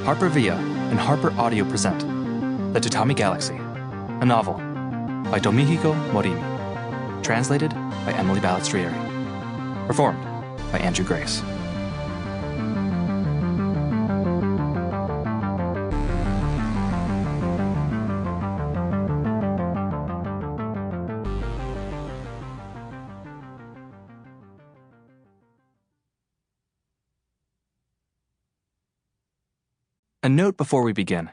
HarperVia and HarperAudio present The Tatami Galaxy, a novel by Tomihiko Morimi, translated by Emily Balistrieri, performed by Andrew Grace. A note before we begin.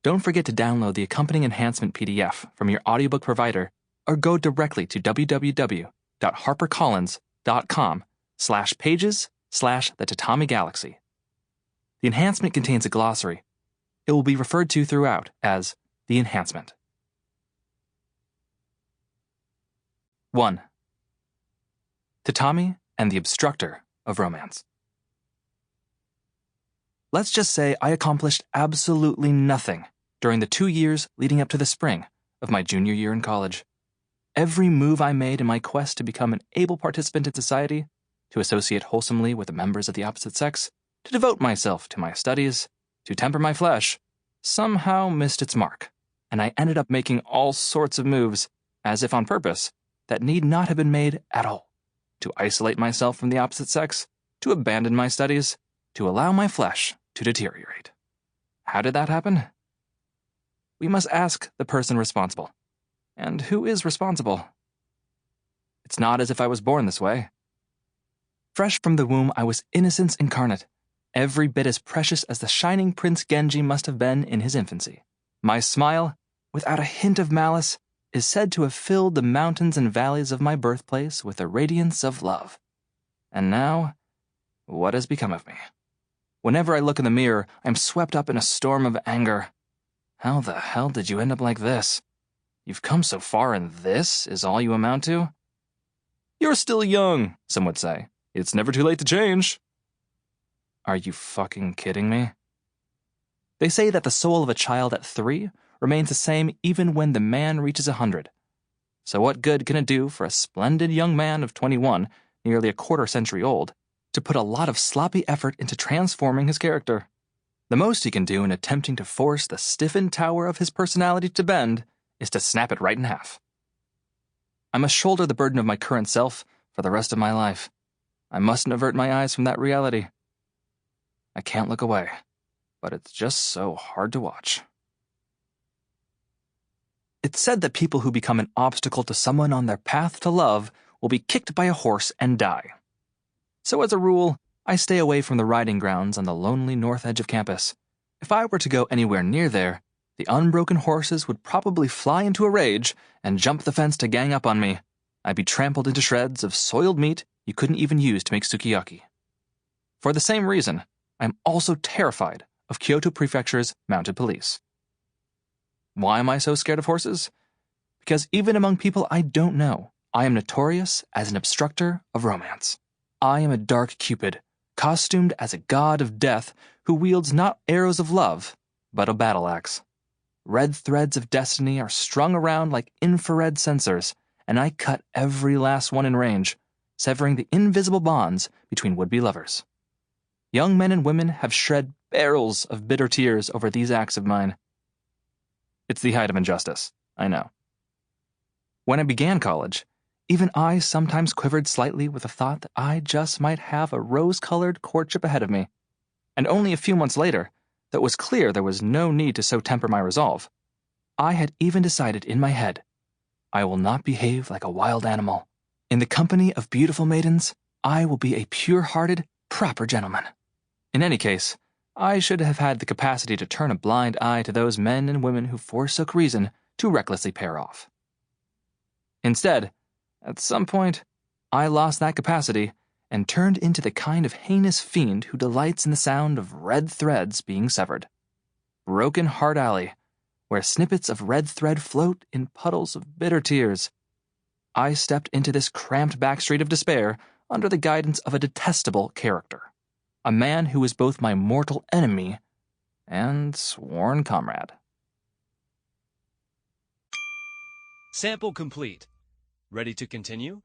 Don't forget to download the accompanying enhancement PDF from your audiobook provider or go directly to www.harpercollins.com/pages/The Tatami Galaxy. The enhancement contains a glossary. It will be referred to throughout as the enhancement. 1. Tatami and the Obstructor of Romance. Let's just say I accomplished absolutely nothing during the 2 years leading up to the spring of my junior year in college. Every move I made in my quest to become an able participant in society, to associate wholesomely with the members of the opposite sex, to devote myself to my studies, to temper my flesh, somehow missed its mark, and I ended up making all sorts of moves, as if on purpose, that need not have been made at all, to isolate myself from the opposite sex, to abandon my studies, to allow my flesh to deteriorate. How did that happen? We must ask the person responsible. And who is responsible? It's not as if I was born this way. Fresh from the womb, I was innocence incarnate, every bit as precious as the shining Prince Genji must have been in his infancy. My smile, without a hint of malice, is said to have filled the mountains and valleys of my birthplace with the radiance of love. And now, what has become of me? Whenever I look in the mirror, I'm swept up in a storm of anger. How the hell did you end up like this? You've come so far and this is all you amount to? You're still young, some would say. It's never too late to change. Are you fucking kidding me? They say that the soul of a child at 3 remains the same even when the man reaches 100. So what good can it do for a splendid young man of 21, nearly a quarter century old, to put a lot of sloppy effort into transforming his character? The most he can do in attempting to force the stiffened tower of his personality to bend is to snap it right in half. I must shoulder the burden of my current self for the rest of my life. I mustn't avert my eyes from that reality. I can't look away, but it's just so hard to watch. It's said that people who become an obstacle to someone on their path to love will be kicked by a horse and die. So as a rule, I stay away from the riding grounds on the lonely north edge of campus. If I were to go anywhere near there, the unbroken horses would probably fly into a rage and jump the fence to gang up on me. I'd be trampled into shreds of soiled meat you couldn't even use to make sukiyaki. For the same reason, I'm also terrified of Kyoto Prefecture's mounted police. Why am I so scared of horses? Because even among people I don't know, I am notorious as an obstructor of romance. I am a dark Cupid, costumed as a god of death who wields not arrows of love, but a battle axe. Red threads of destiny are strung around like infrared sensors, and I cut every last one in range, severing the invisible bonds between would-be lovers. Young men and women have shed barrels of bitter tears over these acts of mine. It's the height of injustice, I know. When I began college, even I sometimes quivered slightly with the thought that I just might have a rose-colored courtship ahead of me. And only a few months later, though it was clear there was no need to so temper my resolve, I had even decided in my head, I will not behave like a wild animal. In the company of beautiful maidens, I will be a pure-hearted, proper gentleman. In any case, I should have had the capacity to turn a blind eye to those men and women who forsook reason to recklessly pair off. Instead, at some point, I lost that capacity and turned into the kind of heinous fiend who delights in the sound of red threads being severed. Broken Heart Alley, where snippets of red thread float in puddles of bitter tears. I stepped into this cramped backstreet of despair under the guidance of a detestable character, a man who was both my mortal enemy and sworn comrade. Sample complete. Ready to continue?